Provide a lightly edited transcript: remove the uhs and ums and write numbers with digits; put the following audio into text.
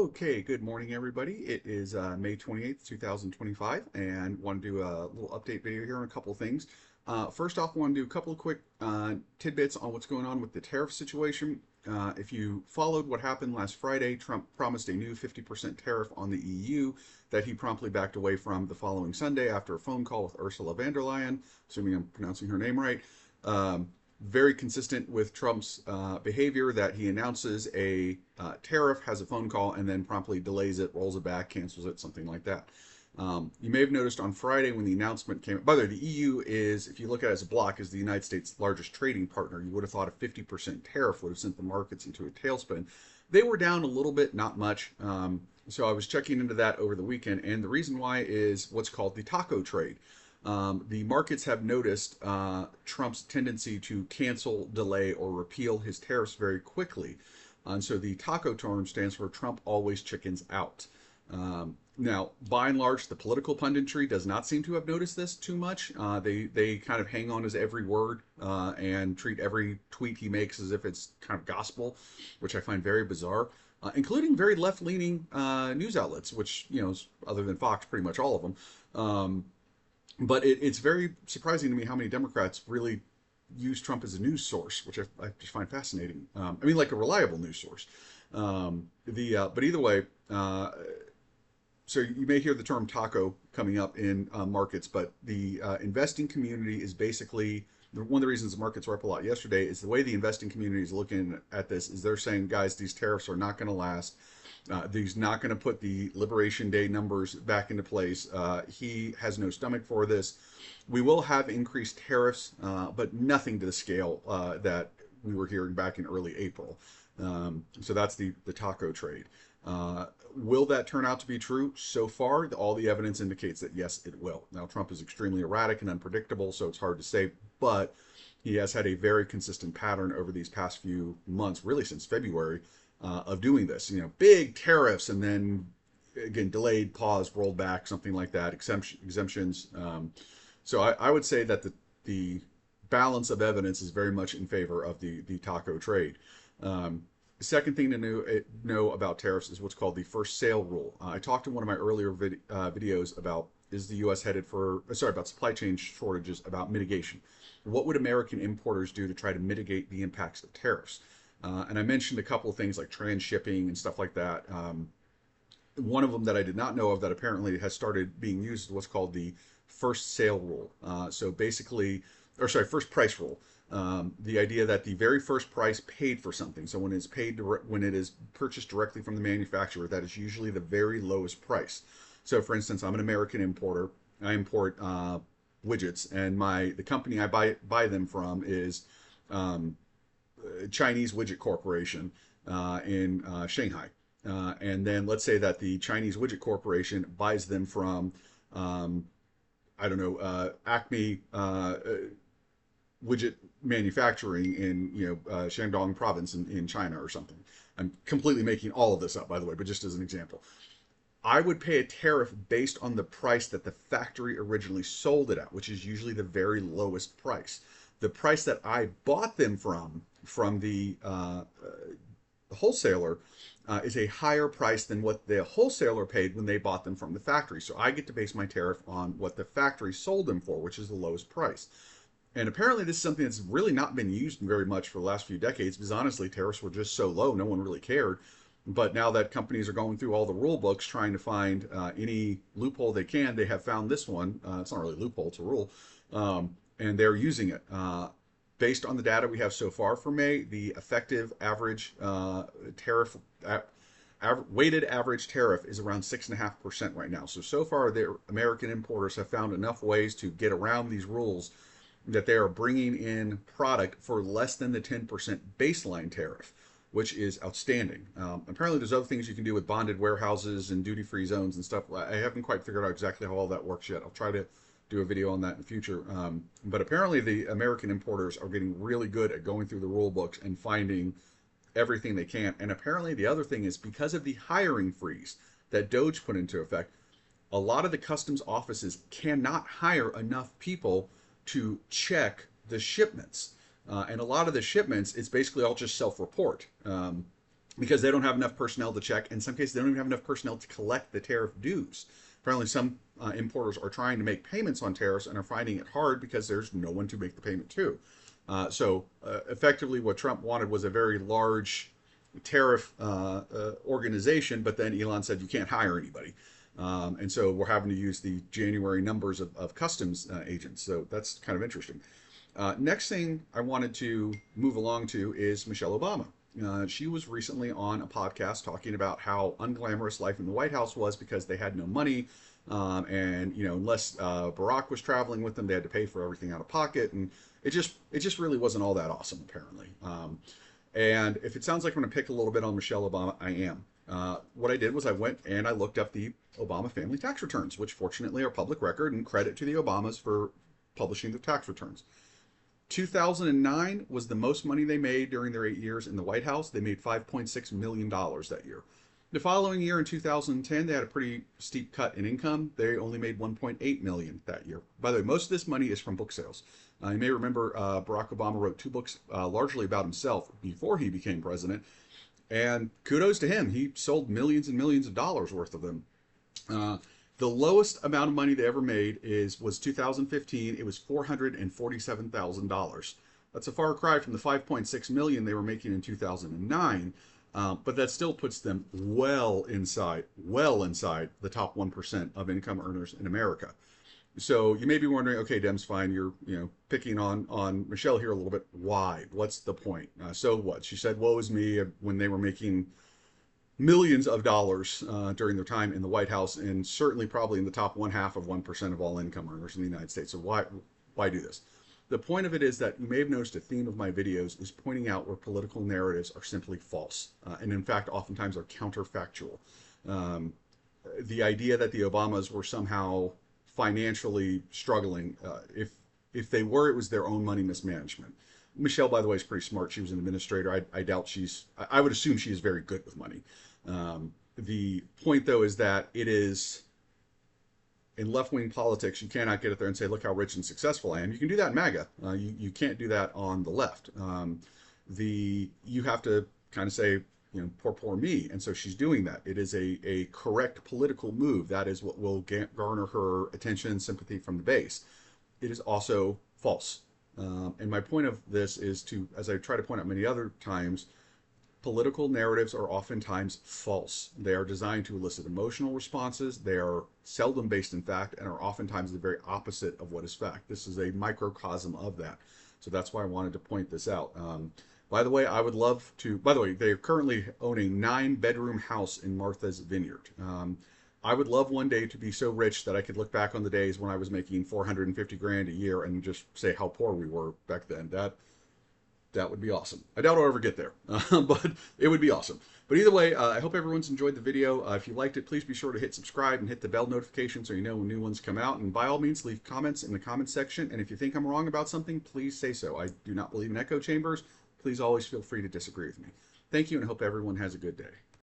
Okay, good morning, everybody. It is May 28th, 2025, and want to do a little update video here on a couple of things. First off, want to do a couple of quick tidbits on what's going on with the tariff situation. If you followed what happened last Friday, Trump promised a new 50% tariff on the EU that he promptly backed away from the following Sunday after a phone call with Ursula von der Leyen, assuming I'm pronouncing her name right. Very consistent with Trump's behavior that he announces a tariff, has a phone call, and then promptly delays it, rolls it back, cancels it, something like that. You may have noticed on Friday when the announcement came. By the way, the EU is, if you look at it as a block, is the United States' largest trading partner. You would have thought a 50% tariff would have sent the markets into a tailspin. They were down a little bit, not much. So I was checking into that over the weekend, and the reason why is what's called the taco trade. The markets have noticed Trump's tendency to cancel, delay, or repeal his tariffs very quickly. And so the taco term stands for Trump always chickens out. Now, by and large, the political punditry does not seem to have noticed this too much. They kind of hang on his every word and treat every tweet he makes as if it's kind of gospel, which I find very bizarre. Including very left-leaning news outlets, which, other than Fox, pretty much all of them. But it's very surprising to me how many Democrats really use Trump as a news source, which I just find fascinating. Like a reliable news source. But either way, so you may hear the term taco coming up in markets, but the investing community is basically one of the reasons the markets were up a lot yesterday is the way the investing community is looking at this is they're saying, guys, these tariffs are not going to last. He's not going to put the Liberation Day numbers back into place. He has no stomach for this. We will have increased tariffs, but nothing to the scale that we were hearing back in early April. So that's the taco trade. Will that turn out to be true? So far, all the evidence indicates that yes, it will. Now, Trump is extremely erratic and unpredictable, so it's hard to say, but he has had a very consistent pattern over these past few months, really since February, of doing this. Big tariffs and then again delayed, paused, rolled back, something like that. Exemptions. So I would say that the balance of evidence is very much in favor of the taco trade. The second thing to know about tariffs is what's called the first sale rule. I talked in one of my earlier videos about is the U.S. headed for, about supply chain shortages, about mitigation. What would American importers do to try to mitigate the impacts of tariffs? And I mentioned a couple of things like transshipping and stuff like that. One of them that I did not know of that apparently has started being used is what's called the first sale rule. First price rule. The idea that the very first price paid for something, so when it's when it is purchased directly from the manufacturer, that is usually the very lowest price. So, for instance, I'm an American importer. I import widgets, and the company I buy them from is Chinese Widget Corporation in Shanghai. And then let's say that the Chinese Widget Corporation buys them from, Acme Widget Manufacturing in, Shandong Province in China or something. I'm completely making all of this up, by the way, but just as an example. I would pay a tariff based on the price that the factory originally sold it at, which is usually the very lowest price. The price that I bought them from the wholesaler is a higher price than what the wholesaler paid when they bought them from the factory. So I get to base my tariff on what the factory sold them for, which is the lowest price. And apparently this is something that's really not been used very much for the last few decades because honestly, tariffs were just so low, no one really cared. But now that companies are going through all the rule books trying to find any loophole they can, they have found this one. It's not really a loophole, it's a rule. And they're using it. Based on the data we have so far for May, the effective average tariff, weighted average tariff is around 6.5% right now. So far, the American importers have found enough ways to get around these rules that they are bringing in product for less than the 10% baseline tariff, which is outstanding. Apparently, there's other things you can do with bonded warehouses and duty-free zones and stuff. I haven't quite figured out exactly how all that works yet. I'll try to do a video on that in the future. But apparently the American importers are getting really good at going through the rule books and finding everything they can. And apparently the other thing is because of the hiring freeze that DOGE put into effect, a lot of the customs offices cannot hire enough people to check the shipments. And a lot of the shipments, it's basically all just self-report. because they don't have enough personnel to check. In some cases, they don't even have enough personnel to collect the tariff dues. Apparently, some importers are trying to make payments on tariffs and are finding it hard because there's no one to make the payment to. Effectively, what Trump wanted was a very large tariff organization, but then Elon said you can't hire anybody. And so we're having to use the January numbers of customs agents. So that's kind of interesting. Next thing I wanted to move along to is Michelle Obama. She was recently on a podcast talking about how unglamorous life in the White House was because they had no money, and unless Barack was traveling with them, they had to pay for everything out of pocket, and it just really wasn't all that awesome apparently. And if it sounds like I'm going to pick a little bit on Michelle Obama, I am. What I did was I went and I looked up the Obama family tax returns, which fortunately are public record, and credit to the Obamas for publishing the tax returns. 2009 was the most money they made during their 8 years in the White House. They made $5.6 million that year. The following year, in 2010, they had a pretty steep cut in income. They only made $1.8 million that year. By the way, most of this money is from book sales. You may remember Barack Obama wrote 2 books largely about himself before he became president. And kudos to him. He sold millions and millions of dollars worth of them. The lowest amount of money they ever made was 2015. It was $447,000. That's a far cry from the 5.6 million they were making in 2009, but that still puts them well inside the top 1% of income earners in America. So you may be wondering, okay, Dem's fine. You're picking on Michelle here a little bit. Why? What's the point? So what? She said, "Woe is me," when they were making millions of dollars during their time in the White House, and certainly probably in the top 1/2 of 1% of all income earners in the United States. So why do this? The point of it is that you may have noticed a theme of my videos is pointing out where political narratives are simply false, and in fact oftentimes are counterfactual. The idea that the Obamas were somehow financially struggling, if they were, it was their own money mismanagement. Michelle, by the way, is pretty smart. She was an administrator. I doubt I would assume she is very good with money. The point, though, is that it is, in left-wing politics, you cannot get it there and say, look how rich and successful I am. You can do that in MAGA. You can't do that on the left. You have to kind of say, poor me. And so she's doing that. It is a correct political move. That is what will garner her attention and sympathy from the base. It is also false. And my point of this is to, as I try to point out many other times, political narratives are oftentimes false. They are designed to elicit emotional responses. They are seldom based in fact and are oftentimes the very opposite of what is fact. This is a microcosm of that. So that's why I wanted to point this out. By the way, they currently own a 9-bedroom house in Martha's Vineyard. I would love one day to be so rich that I could look back on the days when I was making 450 grand a year and just say how poor we were back then. That would be awesome. I doubt I'll ever get there, but it would be awesome. But either way, I hope everyone's enjoyed the video. If you liked it, please be sure to hit subscribe and hit the bell notification so you know when new ones come out. And by all means, leave comments in the comments section. And if you think I'm wrong about something, please say so. I do not believe in echo chambers. Please always feel free to disagree with me. Thank you, and I hope everyone has a good day.